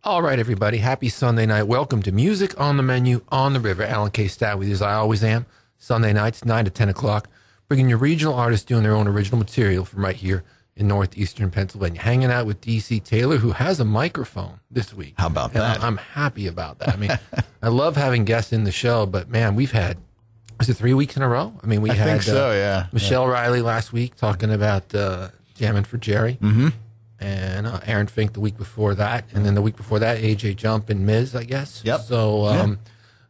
All right, everybody. Happy Sunday night. Welcome to Music on the Menu on the River. Alan K. Stat with you as I always am. Sunday nights, 9 to 10 o'clock. Bringing you regional artists doing their own original material from right here in northeastern Pennsylvania. Hanging out with D.C. Taylor, who has a microphone this week. How about and that? I'm happy about that. I mean, I love having guests in the show, but man, we've had, was it 3 weeks in a row? I mean, we had think so, yeah. Michelle Riley last week talking about Jamming for Jerry. Mm-hmm. And Aaron Fink the week before that. And then the week before that, AJ Jump and Miz, I guess. Yep. So,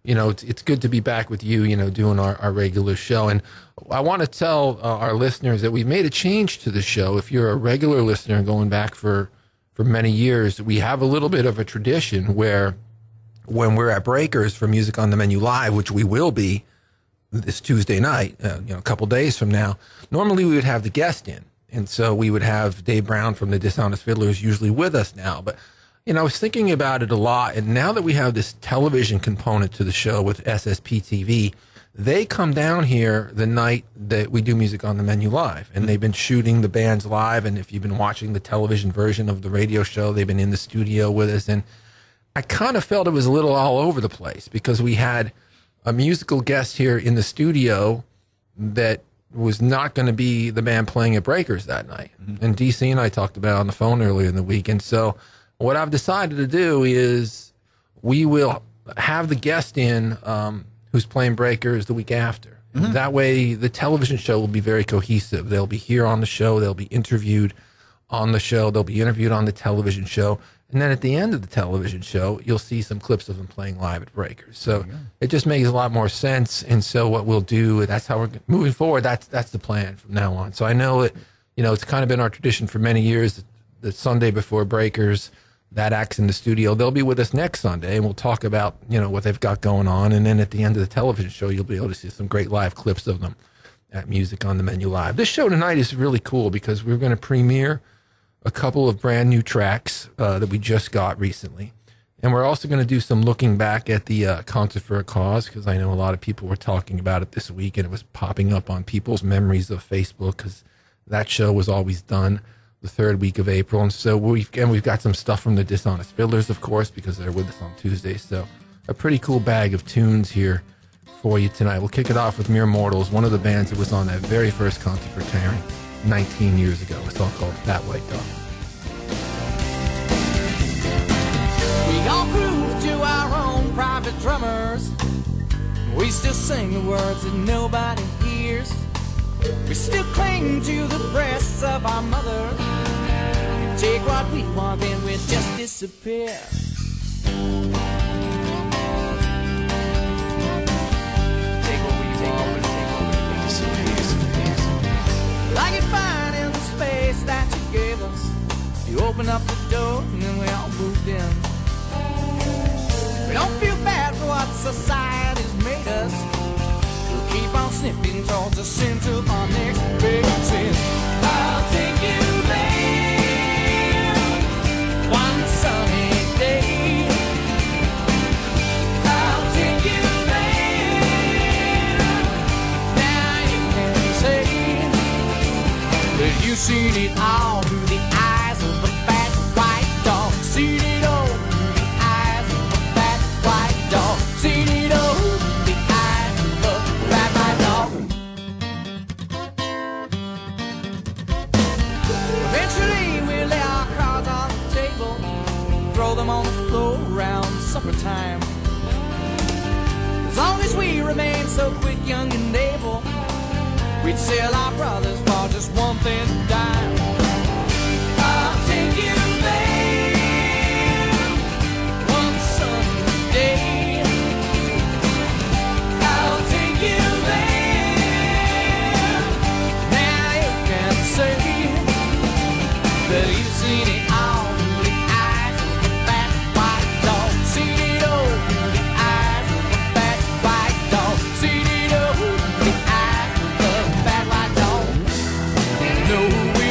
you know, it's good to be back with you, you know, doing our regular show. And I want to tell our listeners that we've made a change to the show. If you're a regular listener going back for many years, we have a little bit of a tradition where when we're at Breakers for Music on the Menu Live, which we will be this Tuesday night, you know, a couple days from now, normally we would have the guest in. And so we would have Dave Brown from the Dishonest Fiddlers usually with us now. But, you know, I was thinking about it a lot. And now that we have this television component to the show with SSP TV, they come down here the night that we do Music on the Menu Live. And they've been shooting the bands live. And if you've been watching the television version of the radio show, they've been in the studio with us. And I kind of felt it was a little all over the place because we had a musical guest here in the studio that was not going to be the band playing at Breakers that night. Mm-hmm. And DC and I talked about it on the phone earlier in the week. And so what I've decided to do is we will have the guest in who's playing Breakers the week after. Mm-hmm. That way the television show will be very cohesive. They'll be here on the show. They'll be interviewed on the show. They'll be interviewed on the television show. And then at the end of the television show, you'll see some clips of them playing live at Breakers. So it just makes a lot more sense. And so what we'll do, that's how we're moving forward. That's the plan from now on. So I know that, you know, it's kind of been our tradition for many years, the Sunday before Breakers, that act's in the studio. They'll be with us next Sunday, and we'll talk about, you know, what they've got going on. And then at the end of the television show, you'll be able to see some great live clips of them at Music on the Menu Live. This show tonight is really cool because we're going to premiere a couple of brand new tracks that we just got recently. And we're also going to do some looking back at the Concert for a Cause, because I know a lot of people were talking about it this week, and it was popping up on people's memories of Facebook, because that show was always done the third week of April. And so we've got some stuff from the Dishonest Fiddlers, of course, because they're with us on Tuesday. So a pretty cool bag of tunes here for you tonight. We'll kick it off with Mere Mortals, one of the bands that was on that very first Concert for Taryn 19 years ago. A song called Fat White Dog. We all groove to our own private drummers. We still sing the words that nobody hears. We still cling to the breasts of our mother. We take what we want, then we just disappear. Take what we want, we disappear. Like you find in the space that you gave us. You open up the door and then we all moved in. We don't feel bad for what society's made us. We'll keep on sniffing towards the center of our next big sin. I'll take you there one sunny day. I'll take you there. Now you can say that you've seen it all through the eyes of a fat white dog. Seen it all through the eyes of a fat white dog. Seen it all through the eyes of a fat white dog. Eventually we lay our cards on the table, throw them on the floor around supper time. As long as we remain so quick, young and able, we'd sell our brothers for just one thin dime. I'll take you there one sunny day. I'll take you there. Now you can say that you've seen it all through the eyes of a fat white dog. Seen it all through the eyes of a fat white dog. Seen it all through the eyes of a fat white dog. No, we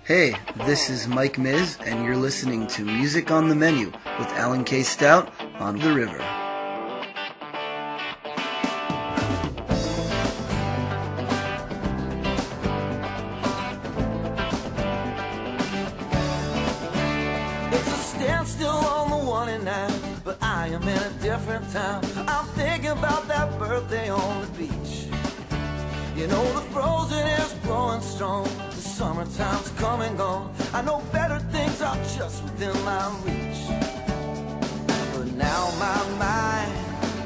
Hey, this is Mike Miz, and you're listening to Music on the Menu with Alan K. Stout on The River. It's a standstill on the 1 and 9, but I am in a different town. I'm thinking about that birthday on the beach. You know the frozen air's blowing strong. The summertime's come and gone. I know better things are just within my reach. But now my mind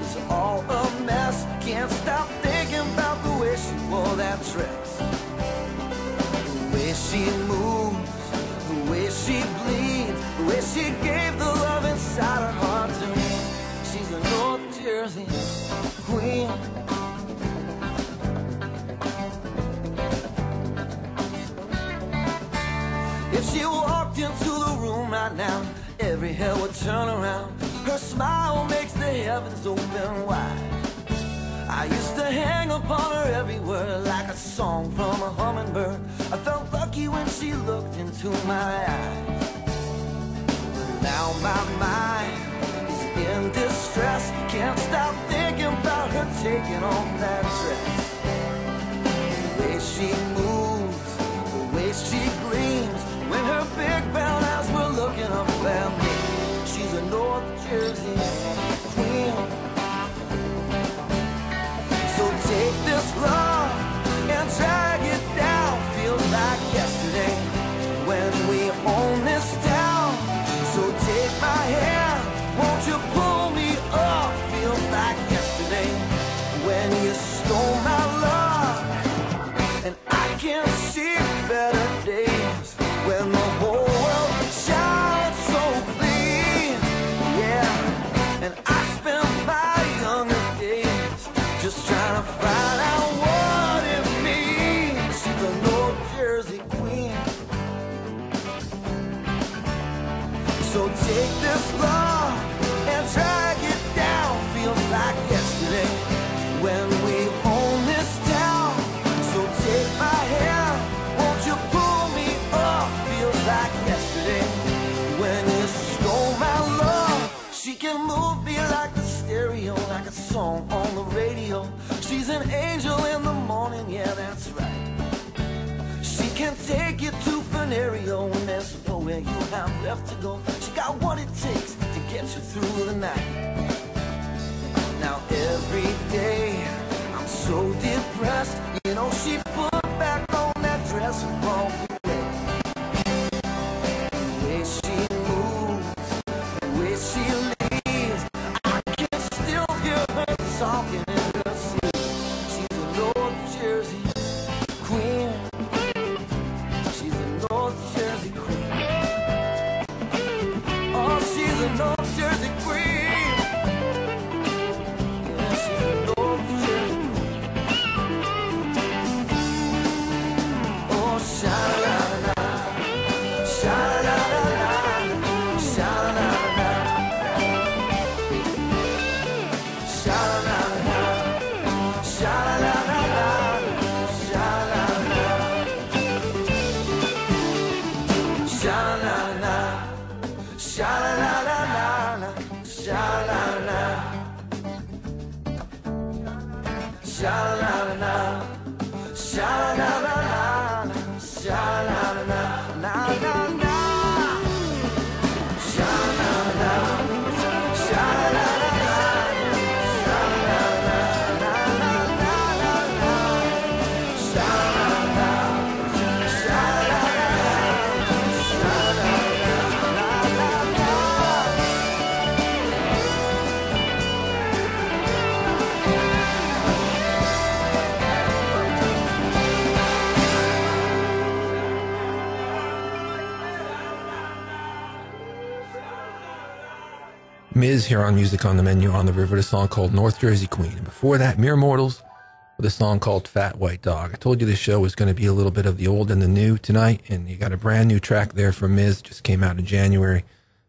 is all a mess. Can't stop thinking about the way she wore that dress. The way she moves, the way she bleeds, the way she gave the love inside her heart to me. She's a North Jersey queen. If she walked into the room right now, every hair would turn around. Her smile makes the heavens open wide. I used to hang upon her every word like a song from a hummingbird. I felt lucky when she looked into my eyes. But now my mind is in distress. Can't stop thinking about her taking on that dress. The way she moves, the way she gleams, when her big brown eyes were looking up at me. She's a North Jersey queen. So take this love and drag it down. Feels like yesterday when we own this town. So take my hand, won't you pull me up? Feels like yesterday when you stole my love. And I can see better days when the whole world shines so clean. Yeah, and I spent my younger days just trying to find out what it means. She's a North Jersey queen. So take this love and drag it down. Feels like yesterday when we own this town. So take my hand, won't you pull me up? Feels like yesterday when you stole my love. She can move me like a stereo, like a song on the radio. She's an angel in the morning, yeah, that's right. She can take you to Venerio when there's nowhere you have left to go. She got what it takes to get you through the night. Now every day I'm so depressed. You know she put back on that dress and walked away. The way she moves, the way she leaves, I can still hear her talking in her sleep. She's a North Jersey queen. She's a North Jersey queen. Oh, she's a North Jersey queen. Yeah, she's a North Jersey queen. Oh, sha-la-la-la, sha-la-la-la, sha-la-la-la, sha-la-la-la, sha-la-la-la, sha-la-la-la, sha-la-la-la, sha-la-la-la, sha-la-la, sha-la-la-la, sha-la-la-la, sha-la-la-la, na-na-na. Sha-la-la, sha-la-la-la, sha-la-la-la, na-na-na-na-na. Sha-la-la, sha-la-la-la, sha-la-la-la, na-na-na. Miz here on Music on the Menu on the River, a song called North Jersey Queen. And before that, Mere Mortals with a song called Fat White Dog. I told you this show was going to be a little bit of the old and the new tonight, and you got a brand new track there from Miz, just came out in January.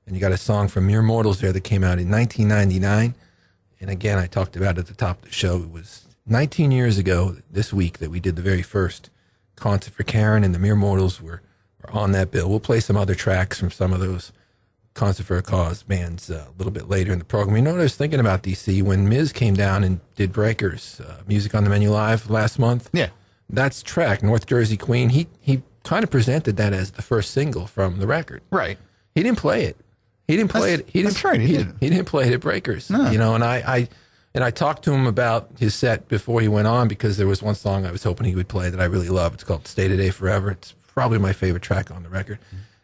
And you got a song from Mere Mortals there that came out in 1999. And again, I talked about it at the top of the show. It was 19 years ago this week that we did the very first concert for Karen, and the Mere Mortals were are on that bill. We'll play some other tracks from some of those Concert for a Cause bands a little bit later in the program. You know what I was thinking about, DC? When Miz came down and did Breakers, Music on the Menu Live last month. Yeah. That's track, North Jersey Queen. He kind of presented that as the first single from the record. Right. He didn't play it. He didn't play it. He that's right. He didn't. He didn't play it at Breakers. No. You know, and I talked to him about his set before he went on, because there was one song I was hoping he would play that I really love. It's called "Stay Today Forever." It's probably my favorite track on the record.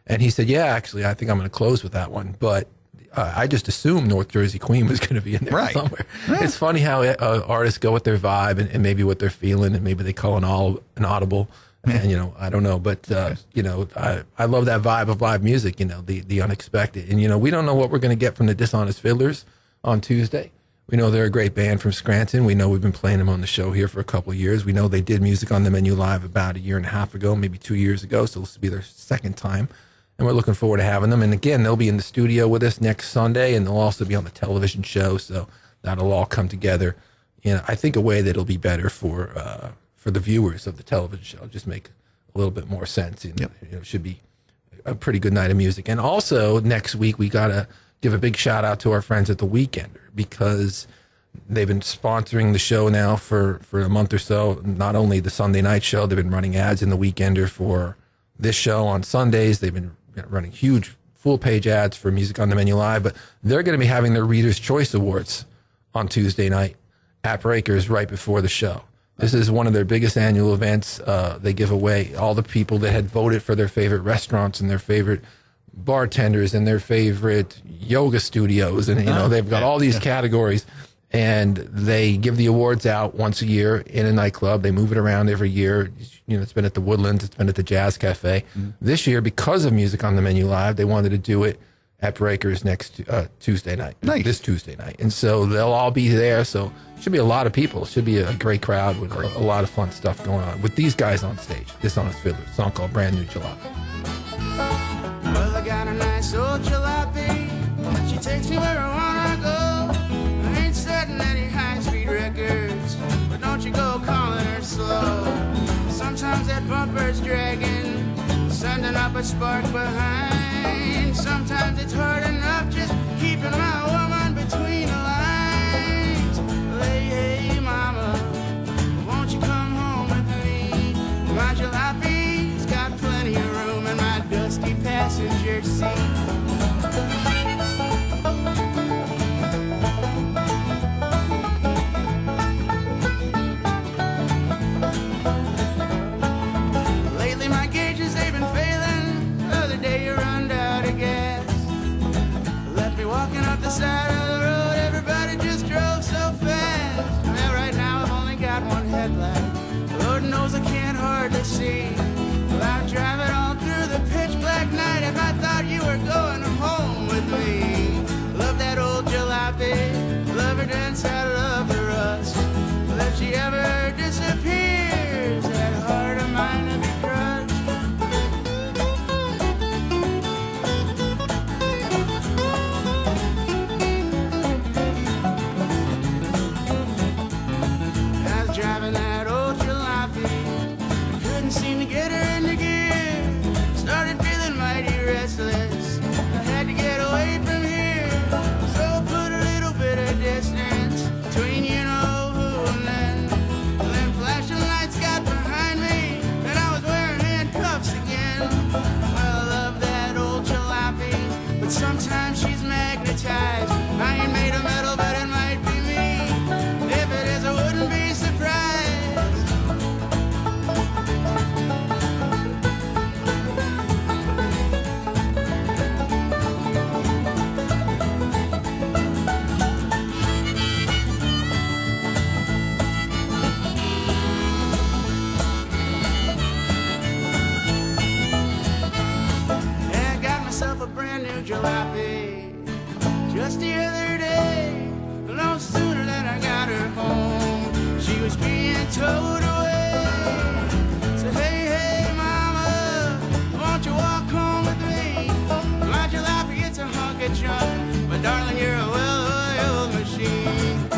And he said, "Yeah, actually, I think I'm going to close with that one." But I just assumed North Jersey Queen was going to be in there somewhere. Yeah. It's funny how artists go with their vibe and maybe what they're feeling, and maybe they call an audible. And, you know, I don't know. But, you know, I love that vibe of live music, you know, the unexpected. And, you know, we don't know what we're going to get from the Dishonest Fiddlers on Tuesday. We know they're a great band from Scranton. We know we've been playing them on the show here for a couple of years. We know they did Music on the Menu Live about 1.5 years ago, maybe 2 years ago. So this will be their second time. And we're looking forward to having them. And again, they'll be in the studio with us next Sunday, and they'll also be on the television show. So that'll all come together in, I think, a way that'll be better for the viewers of the television show. Just make a little bit more sense. And, you know, it should be a pretty good night of music. And also next week, we got to give a big shout out to our friends at The Weekender, because they've been sponsoring the show now for a month or so. Not only the Sunday night show, they've been running ads in The Weekender for this show on Sundays. They've been running huge full-page ads for Music on the Menu Live, but they're going to be having their Reader's Choice Awards on Tuesday night at Breakers right before the show. This is one of their biggest annual events. They give away all the people that had voted for their favorite restaurants and their favorite bartenders and their favorite yoga studios. And, you know, they've got all these categories, and they give the awards out once a year in a nightclub. They move it around every year. You know, it's been at the Woodlands. It's been at the Jazz Cafe. This year, because of Music on the Menu Live, they wanted to do it at Breakers next Tuesday night. Nice. This Tuesday night. And so they'll all be there. So it should be a lot of people. It should be a great crowd with a lot of fun stuff going on with these guys on stage. Dishonest Fiddlers, a song called Brand New Jalopy. Well, I got a nice old jalopy. She takes me where I wanna go. I ain't setting any high-speed records, but don't you go calling her slow. Sometimes that bumper's dragging, sending up a spark behind. Sometimes it's hard enough just keeping my woman between the lines. Hey, hey, mama, won't you come home with me? My jalopy's got plenty of room in my dusty passenger seat. Lately my gauges, they've been failing. The other day you run out of gas. Left me walking up the side of the road. Everybody just drove so fast. Well, right now I've only got one headlight. Lord knows I can't hardly see. Well, I'm driving all through the pitch black night. If I thought you were going home with me. Love that old jalopy. Love her dance, I love the rust. Well, if she ever disappears, that heart of mine will be crushed. I was driving that old jalopy. I couldn't seem to get her into gear. Started feeling mighty restless. I had to get away from here. So I put a little bit of distance between you know who and then flashing lights got behind me, and I was wearing handcuffs again. Well, I love that old jalopy, but sometimes she's magnetized. I ain't made of metal, but it might be me. If it is, I wouldn't be surprised. Yeah, I got myself a brand new jalopy just the other day. No sooner than I got her home, she was being towed away. So hey, hey, mama, won't you walk home with me? My jalopy, it's a hunk of junk, but darling, you're a well-oiled machine.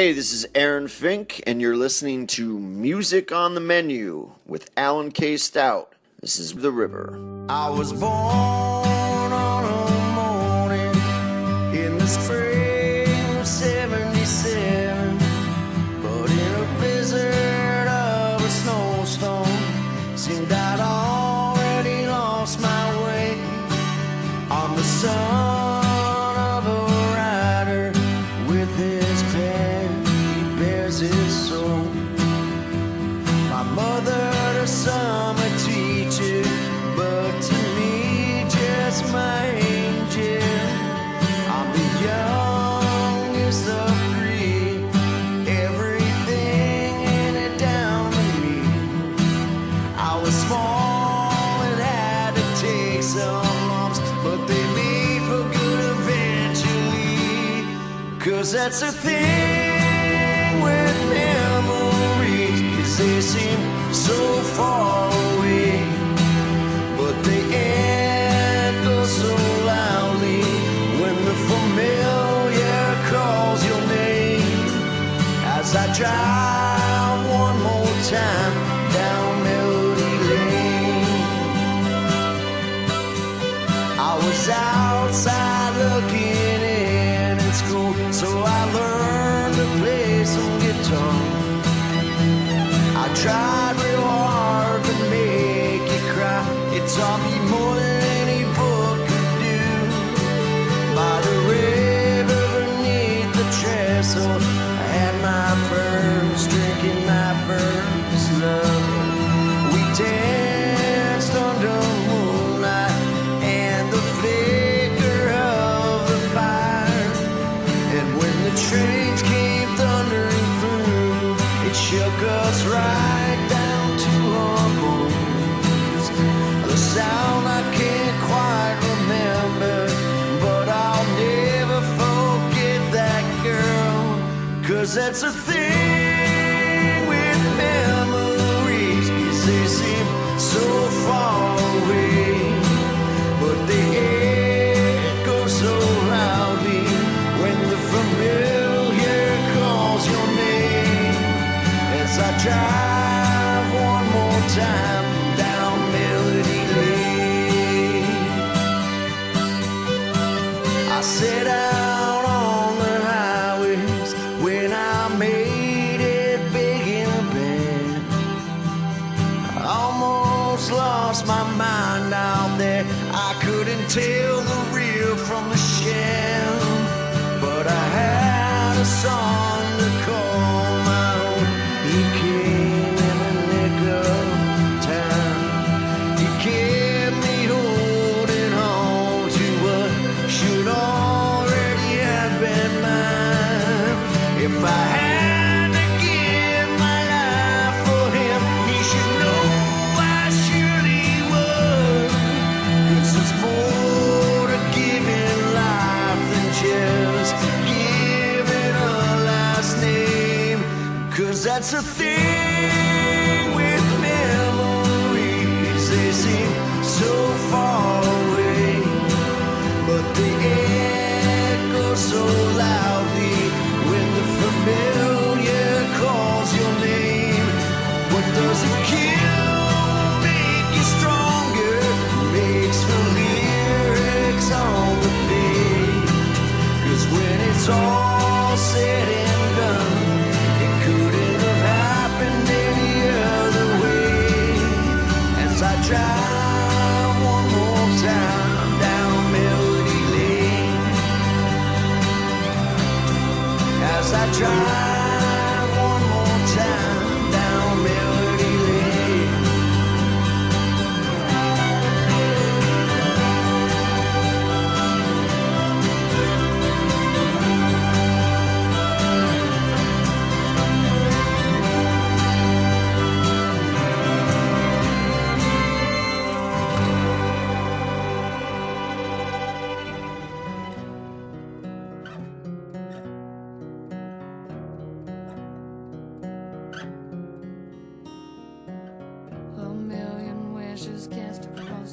Hey, this is Aaron Fink, and you're listening to Music on the Menu with Alan K. Stout. This is The River. I was born on a morning in the spring of 77, but in a blizzard of a snowstorm, seemed I'd already lost my way. I'm the son of a rider with his pen, he bears his soul. My mother, the summer teacher, but to me just my angel. I'm the youngest of three, everything handed down to me. I was small and had to take some lumps, but they made for good eventually. 'Cause that's the thing with memories, is they seem so far away, but they echo so loudly when the familiar calls your name. As I drive one more time down Melody Lane, I was outside looking in school, so I learned to play some guitar. I tried real hard to make you cry. It taught me more than any book could do. By the river beneath the trestle, I had my first drink and my first love. We danced under moonlight and the flicker of the fire. And when the trains came thundering through, it shook us right down to our bones. The sound I can't quite remember, but I'll never forget that girl. 'Cause that's the thing with memories, is they seem so far away, but they echo so loudly when the familiar calls your name. As I drive one more time down Melody Lane, I set out on the highways when I made it big in a band. I almost lost my mind out there, I couldn't tell the real from the sham, but I had a song to call my own. He came in the nick of time. He kept me holding on to what should already have been mine. If I had to give my life for him, he should know I surely would. 'Cause there's more to giving life than just giving a last name. 'Cause that's the thing with memories, they seem so far away, but they echo so loudly when the familiar calls your name. What doesn't kill make you stronger, makes the lyrics on the page. 'Cause when it's all said and done, it couldn't have happened any other way. As I drive one more time down Melody Lane, as I drive one more time down Melody Lane.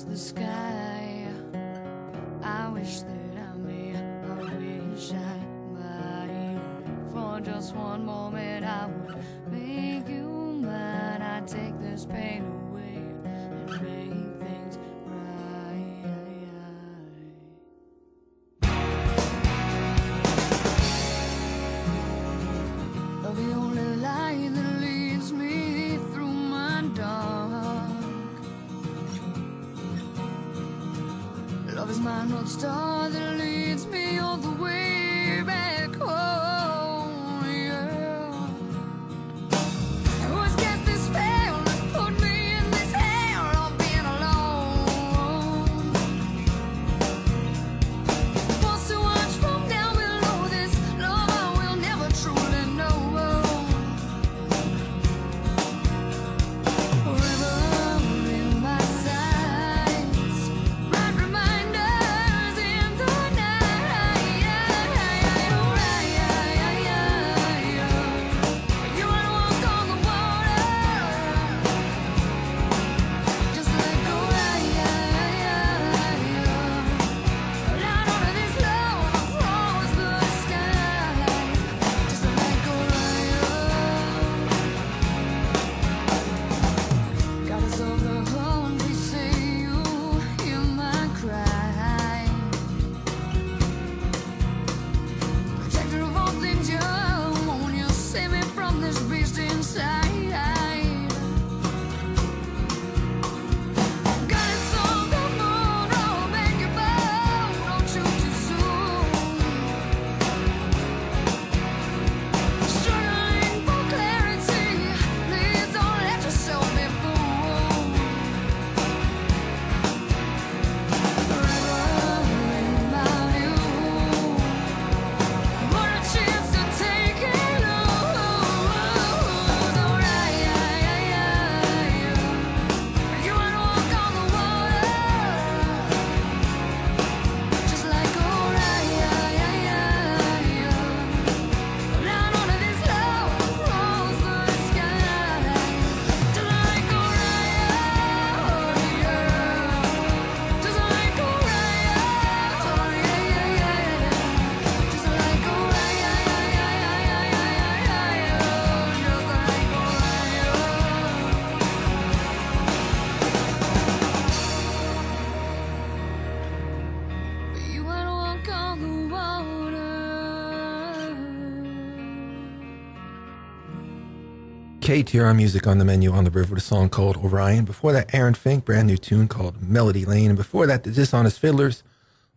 the sky. I wish that I may, I wish I might, for just one You're my North Star that leads me all the way back home, yeah. Who's cast this spell and put me in this hell of being alone? Wants to watch from down below this love I will never truly know. River in my sights, bright reminders in the night. You wanna walk on the water, just let go. Down under this love across the sky, just let go. God is all the hungry, say you hear my cry. Protector of all things young, won't you save me from this beast inside? God is on the moon, oh, beg your bow, don't shoot too soon. Struggling for clarity, please don't let yourself be fooled. River in my view, what a chance to take it you wanna walk on the water, just like down under this love across the sky, just like just like you wanna walk on the water. Kate here on Music on the Menu on the River with a song called Orion. Before that, Aaron Fink, brand new tune called Melody Lane. And before that, the Dishonest Fiddlers,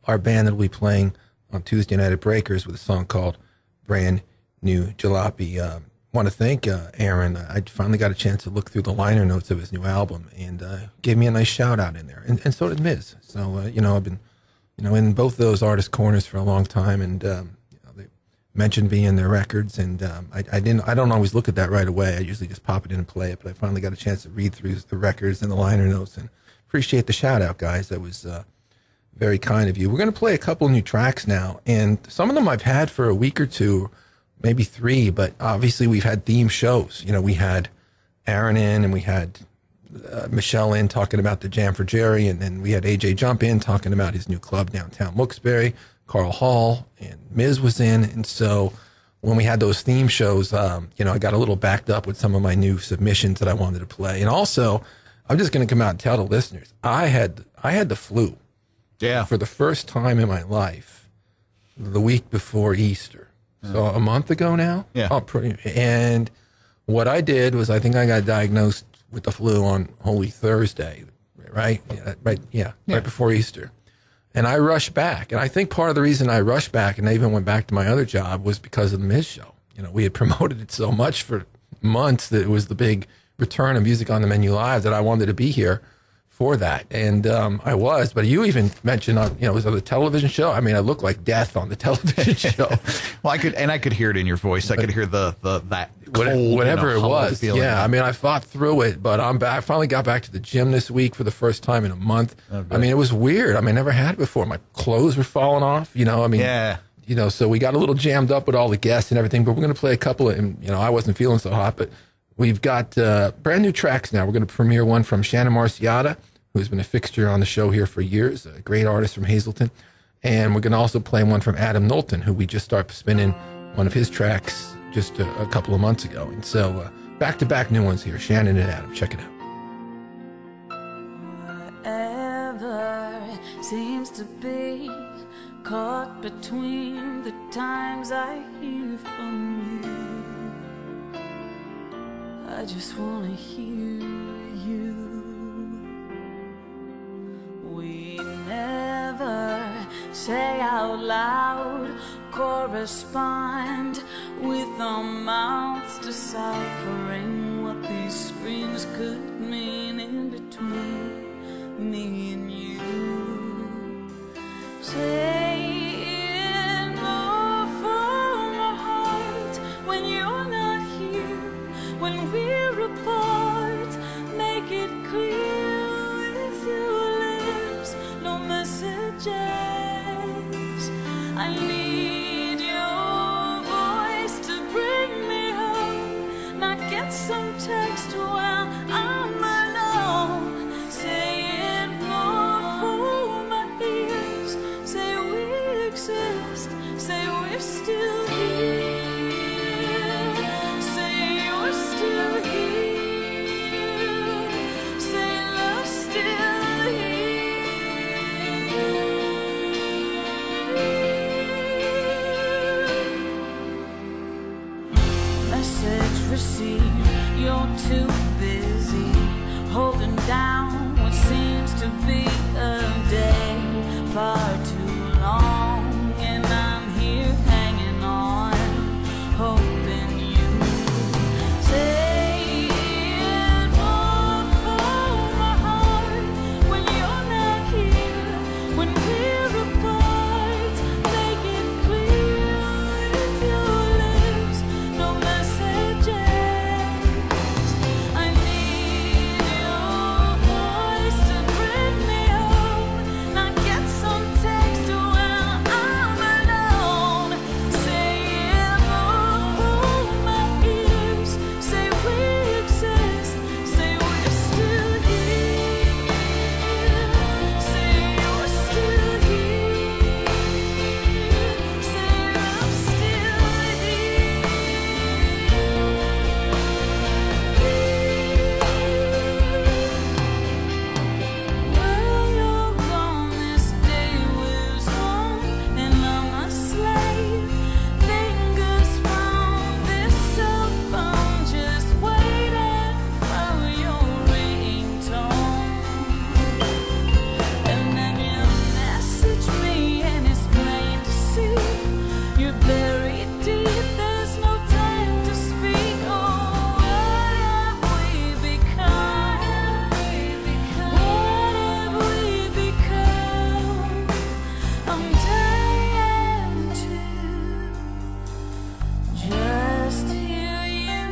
our band that will be playing on Tuesday night at Breakers with a song called Brand New Jalopy. Want to thank Aaron. I finally got a chance to look through the liner notes of his new album and gave me a nice shout out in there. And so did Miz. So, I've been, in both those artist corners for a long time, and they mentioned me in their records, and I don't always look at that right away. I usually just pop it in and play it, but I finally got a chance to read through the records and the liner notes, and appreciate the shout out, guys. That was very kind of you. We're going to play a couple new tracks now, and some of them I've had for a week or two, maybe 3, but obviously we've had theme shows. We had Aaron in, and we had Michelle in talking about the Jam for Jerry, and then we had AJ Jump in talking about his new club downtown Wilkes-Barre. Carl Hall and Miz was in, and so when we had those theme shows, I got a little backed up with some of my new submissions that I wanted to play. And also, I'm just going to come out and tell the listeners, I had the flu. Yeah. For the first time in my life, the week before Easter. So a month ago now? Yeah. Oh, and what I did was I think I got diagnosed with the flu on Holy Thursday, right? Yeah, right before Easter. And I rushed back. And I think part of the reason I rushed back and I even went back to my other job was because of the Miz show. We had promoted it so much for months that it was the big return of Music on the Menu Live that I wanted to be here for that. And I was, but you even mentioned it was on the television show. I mean, I looked like death on the television show. Well, I could hear it in your voice. I could hear that cold, whatever it was. feeling. Yeah, I mean, I fought through it, but I'm back. I finally got back to the gym this week for the first time in a month. I mean, it was weird. I mean, I never had it before. My clothes were falling off. Yeah. So we got a little jammed up with all the guests and everything, but we're going to play a couple of, and I wasn't feeling so hot, but we've got brand new tracks now. We're going to premiere one from Shannon Marciata, who's been a fixture on the show here for years, a great artist from Hazleton. And we're going to also play one from Adam Knowlton, who we just started spinning one of his tracks just a couple of months ago. And so back-to-back new ones here, Shannon and Adam. Check it out. Whatever seems to be caught between the times I hear from you. I just want to hear you. We never say out loud, correspond with our mouths, deciphering what these screens could mean in between me and you. Saying more from my heart when you're not here, when we're apart, make it clear with your lips, no messages. I need your voice to bring me home, not get some text while I'm alone. Say it more for my ears, say we exist, say we're still here, say you're still here, say love's still here. Message received, you're too busy holding down what seems to be a day far too long, and I'm here hanging on, hoping you say it more for my heart when you're not here, when we're apart, make it clear with your lips, no messages. I need your voice to bring me home, not get some text while I'm alone. Say it more for my ears, say we exist, say we're still here, say you're still here, say love's still here. Well, you're gone, this day was on, and I'm a slave. Fingers found this cell phone, just waiting for your ringtone. And then you message me, and it's plain to see you're buried deep. There's no time to speak. Oh, what have we become? What have we become? I'm dying to just hear you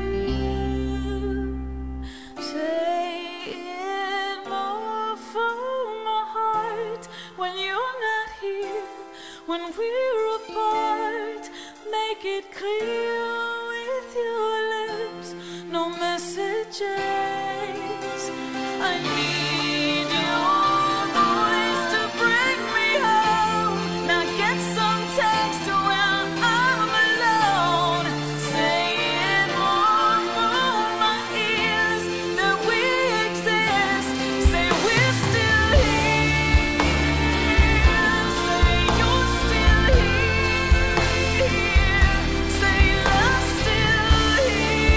say it more from my heart when you're not here, when we're apart, make it clear with your lips, no messages. I need your voice to bring me home, not get some text while I'm alone. Say it more for my ears, that we exist, say we're still here, say you're still here, say love's still here.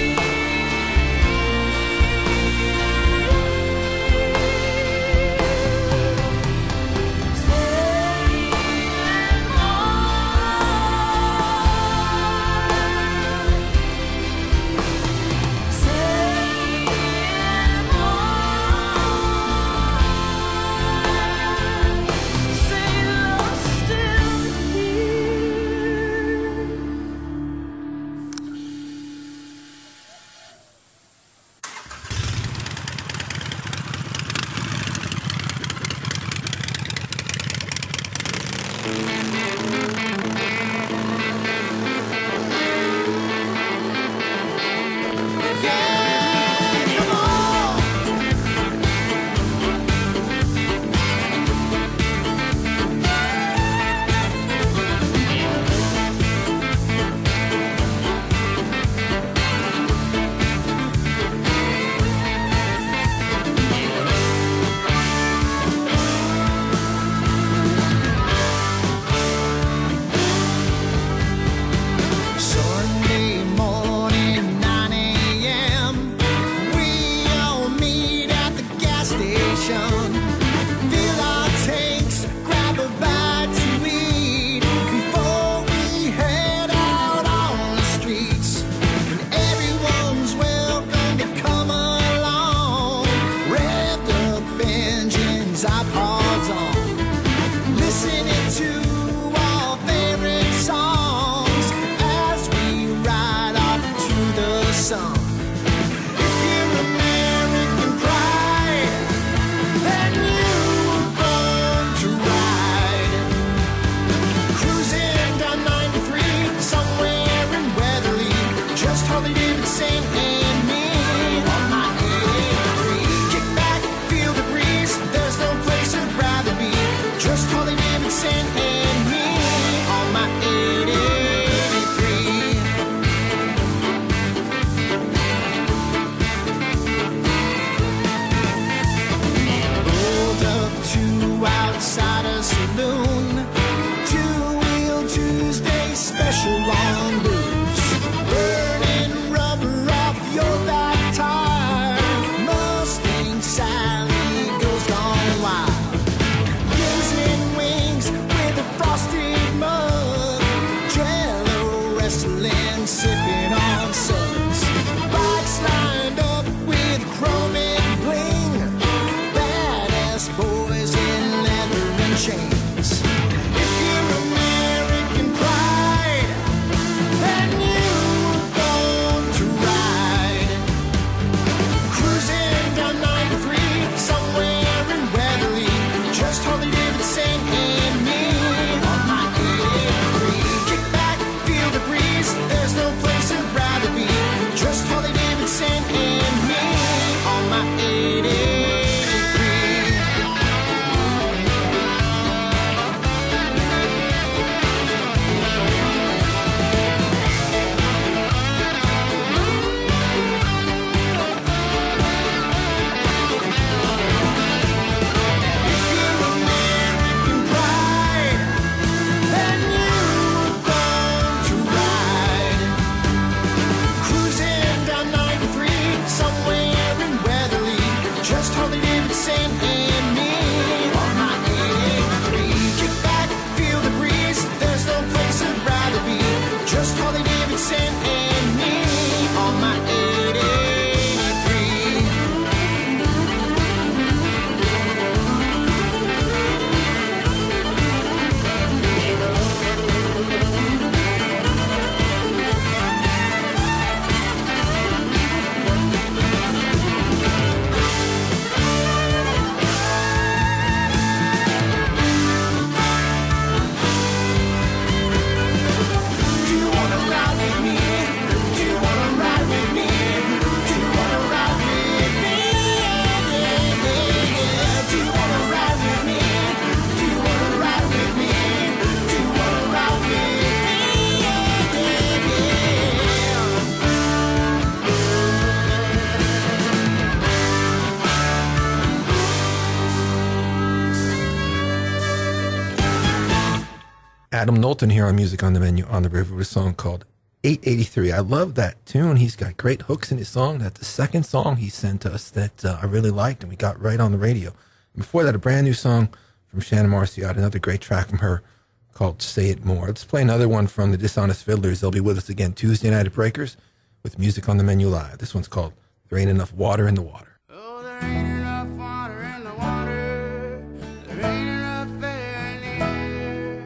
Adam Knowlton here on Music on the Menu on the River with a song called 883. I love that tune. He's got great hooks in his song. That's the second song he sent us that I really liked and we got right on the radio. And before that, a brand new song from Shannon Marciot, another great track from her called Say It More. Let's play another one from the Dishonest Fiddlers. They'll be with us again Tuesday night at Breakers with Music on the Menu Live. This one's called There Ain't Enough Water in the Water. Oh, there ain't enough water in the water. There ain't enough air in the air.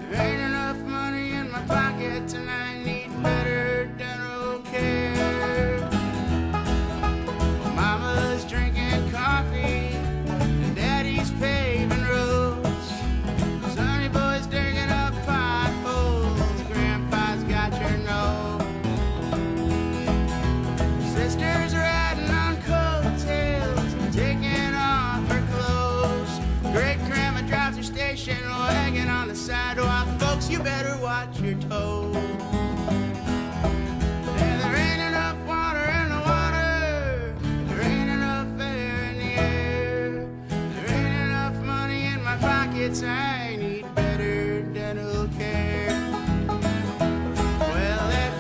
There ain't enough money in my pocket, and I need better dental care. Well, Mama's drinking coffee, and Daddy's paving roads. Sonny boy's digging up potholes. Grandpa's got your nose. Sisters riding on coattails, taking off her clothes. Great grandma drives her station wagon on the sidewalk. Folks, you better watch your toes. Yeah, there ain't enough water in the water. There ain't enough air in the air. There ain't enough money in my pockets. I need better dental care. Well, that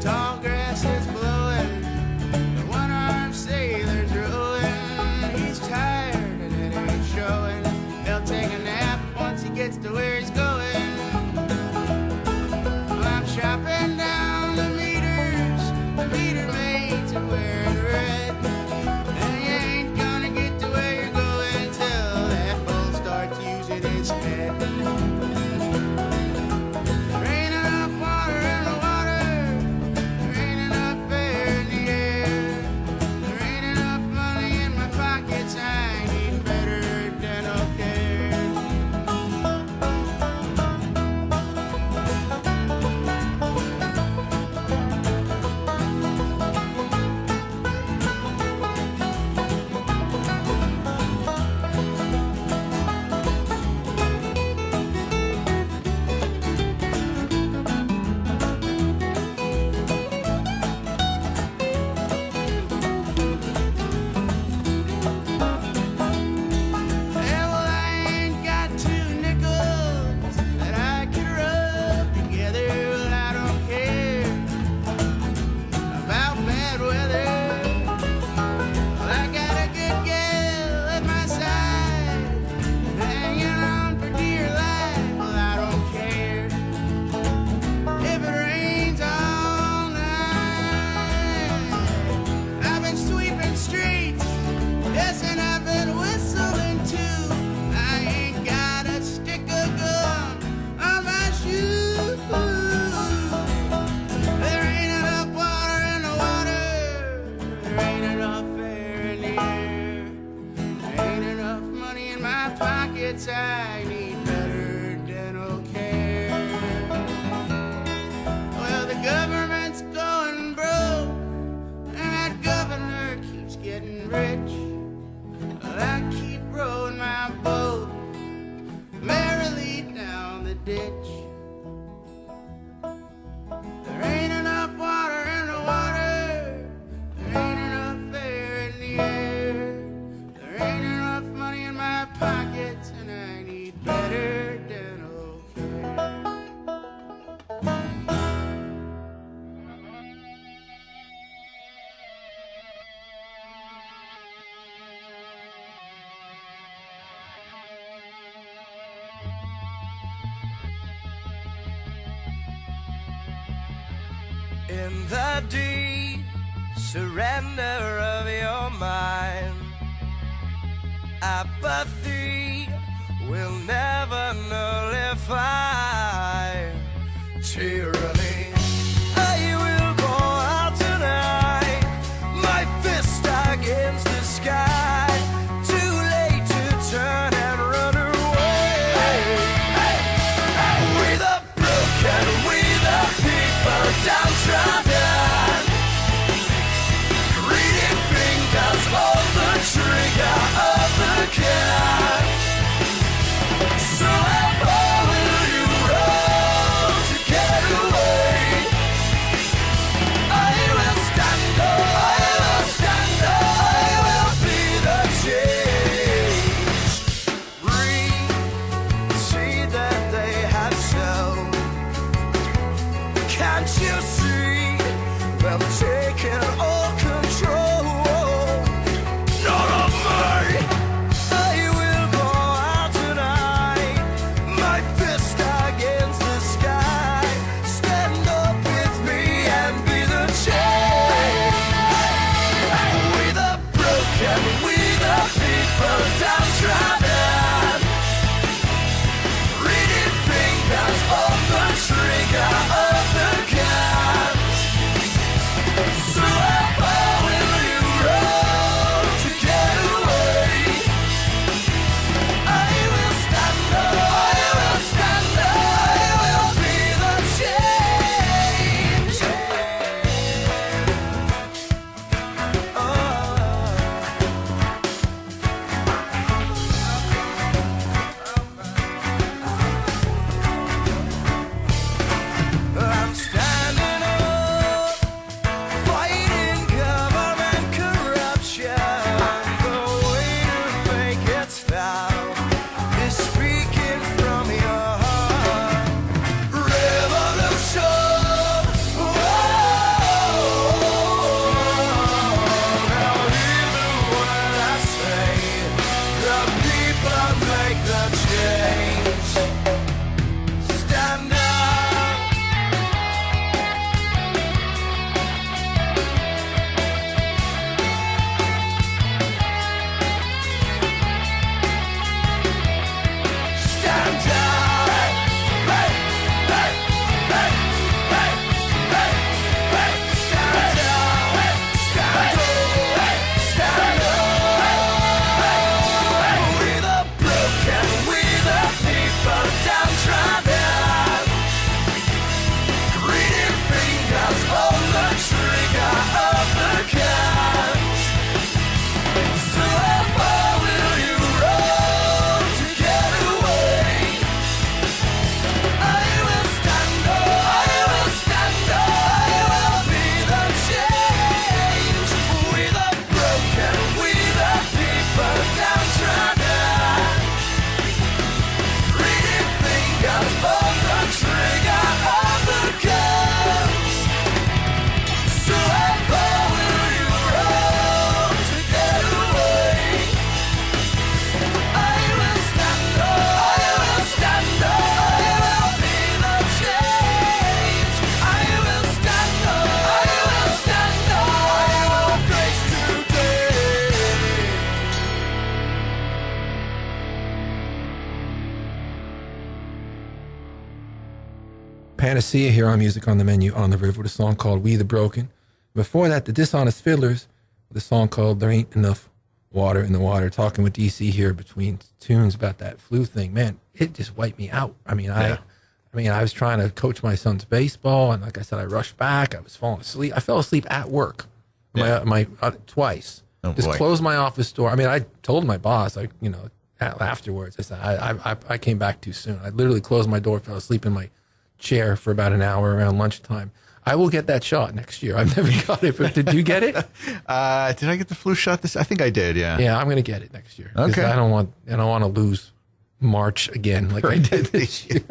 tall grass is blowing. The one-armed sailor's rowing. He's tired and it ain't showing. He'll take a nap once he gets to where he's going. Well, I'm chopping down the meters. The meter maids are wearing red. And you ain't gonna get to where you're going till that bull starts using his head. There ain't enough water in the water. There ain't enough air in the air. There ain't enough money in my pockets. I need better dental care. Yeah, well, I ain't got two nickels that I could rub together. Well, I don't care about bad weather. Well, I got a good gal at my side, hanging on for dear life. Well, I don't care if it rains all night. I've been sweeping streets, yes, and I've been whistling too. I ain't got a stick of gum on my shoe. There ain't enough water in the water. There ain't enough air in the air. There ain't enough money in my pockets. I need better dental care. Well, the government's going broke, and that governor keeps getting rich. Well, I keep rowing my boat merrily down the ditch. There ain't enough water in the water. There ain't enough air in the air. There ain't enough money in my pockets, and I need better dental care. In the deep surrender of your mind, apathy will never nullify tyranny. I will go out tonight, my fist against the sky. Too late to turn and run away. We the broken, we the people downtrodden. Greedy fingers hold the trigger of the gun. So how far will you roll to get away? I will stand up, I will stand up, I will be Panacea here on Music on the Menu on the River with a song called We the Broken. Before that, the Dishonest Fiddlers with a song called There Ain't Enough Water in the Water. Talking with DC here between tunes about that flu thing. Man, it just wiped me out. I mean, I was trying to coach my son's baseball, and like I said, I rushed back. I was falling asleep. I fell asleep at work, twice. Oh, Just boy. closed my office door. I mean, I told my boss, afterwards, I said, I came back too soon. I literally closed my door, fell asleep in my chair for about an hour around lunchtime. I will get that shot next year. I've never got it, but did you get it? Did I get the flu shot this? I think I did. Yeah. Yeah, I'm going to get it next year. 'Cause Okay. I don't want to lose March again like I did this year.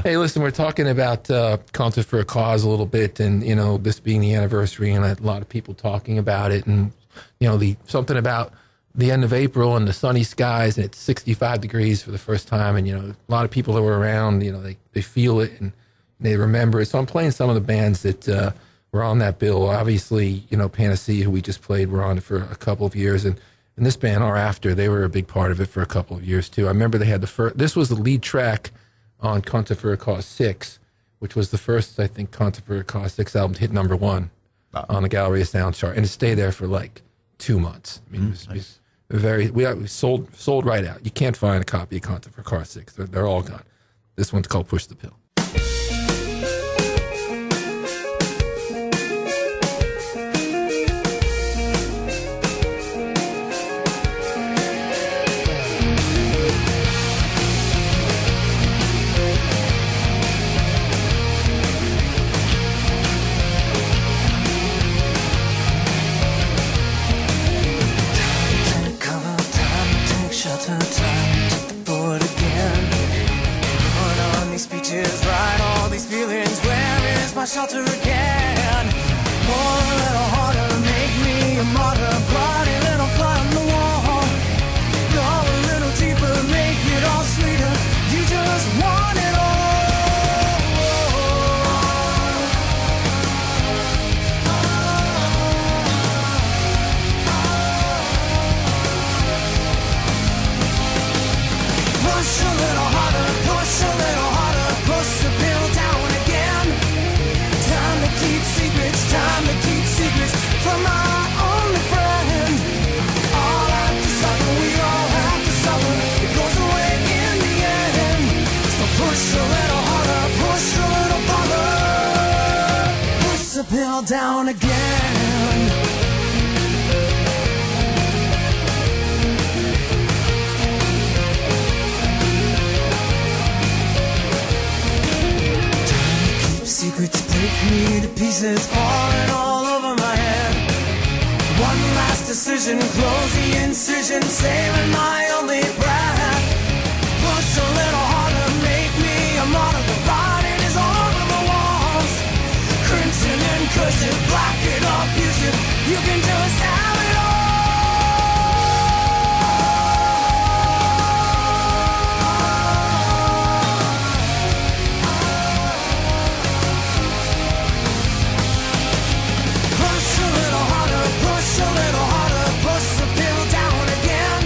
Hey, listen, we're talking about Concert for a Cause a little bit, and this being the anniversary, and a lot of people talking about it, and something about the end of April and the sunny skies, and it's 65 degrees for the first time, and a lot of people that were around, they feel it and they remember it. So I'm playing some of the bands that were on that bill. Obviously, Panacea, who we just played, were on it for a couple of years, and this band, Are After, they were a big part of it for a couple of years too. I remember they had this was the lead track on Concert for a Cause 6, which was the first, I think, Concert for a Cause 6 album to hit #1 on the Galleria Sound chart, and to stay there for like 2 months. I mean, it was we sold right out. You can't find a copy of Concert for a Cause 6. They're all gone. This one's called Push the Pill. Cover time, take shelter time, take the board again. Put on these speeches, write all these feelings. Where is my shelter again? More a little harder, make me a martyr. Bloody little fly on the wall. Go a little deeper, make it all sweeter. You just want it all. Push a little harder, push a little harder, push the pill down again. Time to keep secrets from my only friend. All have to suffer, we all have to suffer. It goes away in the end. So push a little harder, push a little farther. Push the pill down again. Secrets break me to pieces, falling all over my head. One last decision, close the incision, saving my only breath. Push a little harder, make me a martyr. The writing is all over the walls. Crimson and cursive, black and abusive. You can just have it all. Push a little harder, push the pill down again.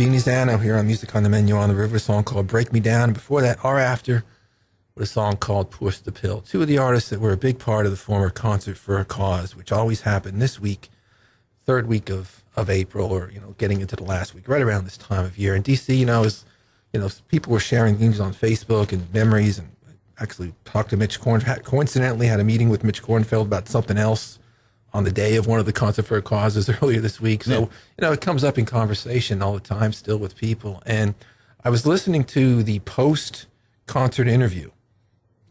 Genie Zano here on Music on the Menu on the River, a song called Break Me Down. And before that, or after, with a song called Push the Pill. Two of the artists that were a big part of the former Concert for a Cause, which always happened this week, third week of April, or, getting into the last week, right around this time of year. And DC, people were sharing things on Facebook and memories, and actually talked to Mitch Kornfeld. Coincidentally, had a meeting with Mitch Kornfeld about something else on the day of one of the Concert for a Causes earlier this week. So, it comes up in conversation all the time still with people. And I was listening to the post-concert interview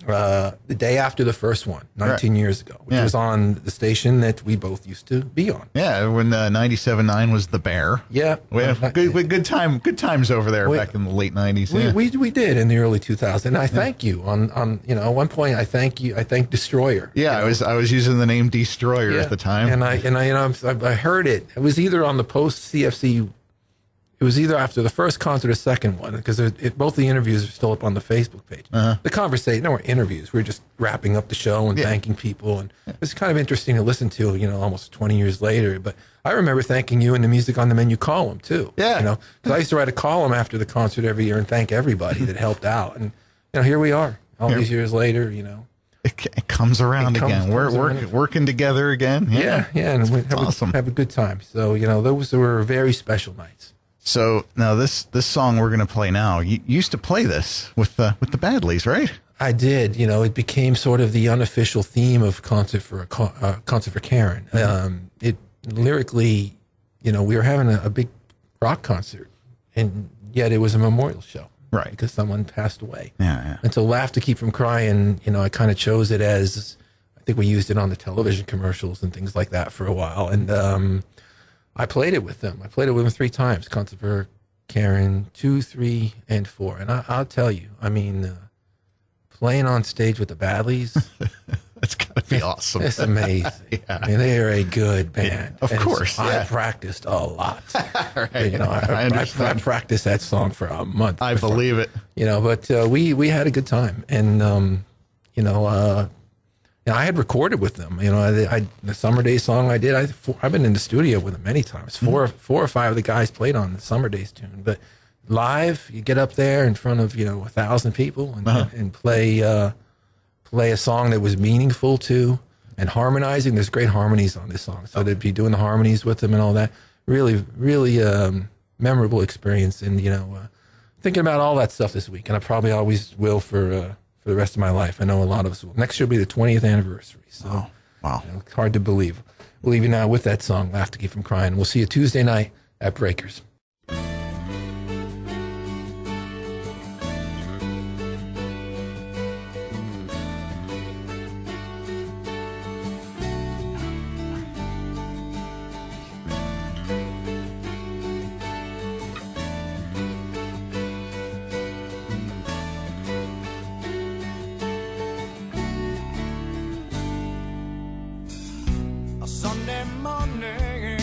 the day after the first one, 19 years ago, which was on the station that we both used to be on. Yeah, when 97.9 was the Bear. Yeah. We had good times over there back in the late 90s. We did in the early 2000s. And I thank you on at one point I thank Destroyer. Yeah, I was using the name Destroyer at the time. And I heard it. It was either on the post CFC. It was either after the first concert or second one, because both the interviews are still up on the Facebook page. The conversation, there were interviews. We were just wrapping up the show and thanking people. And it was kind of interesting to listen to, almost 20 years later. But I remember thanking you in the Music on the Menu column, too. Yeah. Because I used to write a column after the concert every year and thank everybody that helped out. And, here we are, all these years later, It comes around again. We're working together again. Yeah. And we awesome. have a good time. So, those were very special nights. So now this song we're going to play now, you used to play this with the Badleys, right? I did. It became sort of the unofficial theme of Concert for Karen. It lyrically, we were having a big rock concert, and yet it was a memorial show, right? Because someone passed away. Yeah. And so Laugh to Keep from Crying, I kind of chose it as, I think we used it on the television commercials and things like that for a while, and I played it with them. I played it with them 3 times, Concert for Karen 2, 3, and 4. And I'll tell you, playing on stage with the Badleys, that's gotta be awesome. It's amazing. Yeah. They are a good band. Of course. I practiced a lot. Right. I understand. I practiced that song for a month. I believe it. But we had a good time. And, I had recorded with them. The Summer Days song I did. I've been in the studio with them many times. Four or five of the guys played on the Summer Days tune. But live, you get up there in front of 1,000 people and play a song that was meaningful too, and harmonizing. There's great harmonies on this song, so they'd be doing the harmonies with them and all that. Really, really memorable experience. And thinking about all that stuff this week, and I probably always will for the rest of my life. I know a lot of us will. Next year will be the 20th anniversary. So, wow. It's hard to believe. We'll leave you now with that song, Laugh to Keep from Crying. We'll see you Tuesday night at Breakers. A Sunday morning,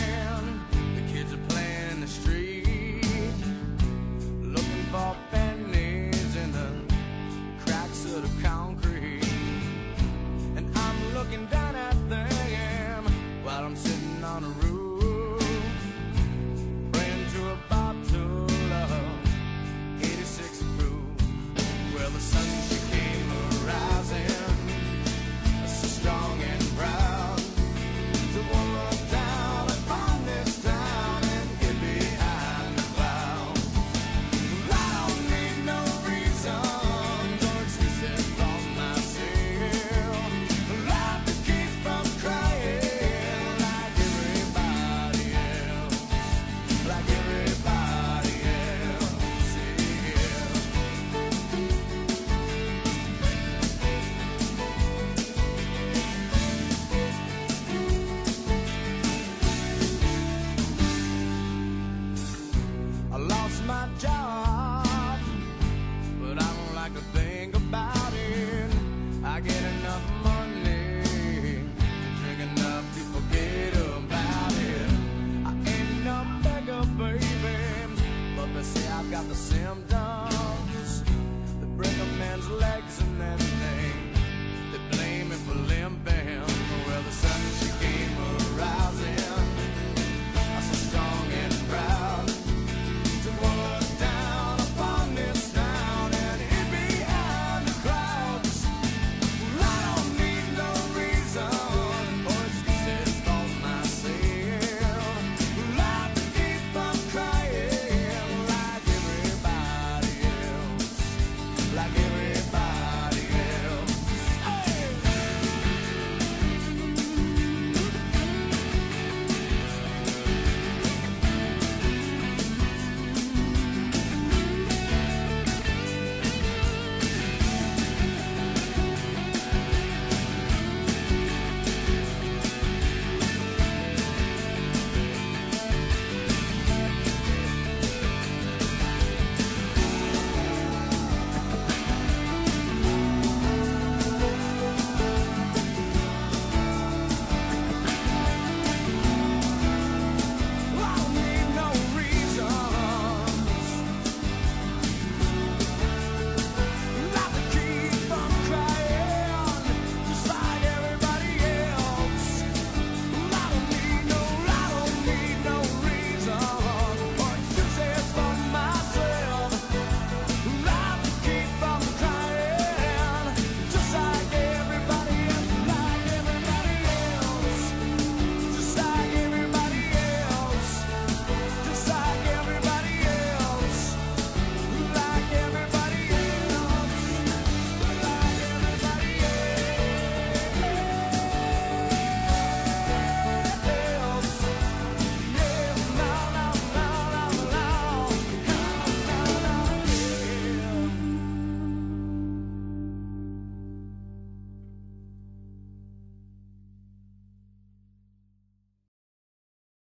the kids are playing in the street, looking for pennies in the cracks of the concrete. And I'm looking down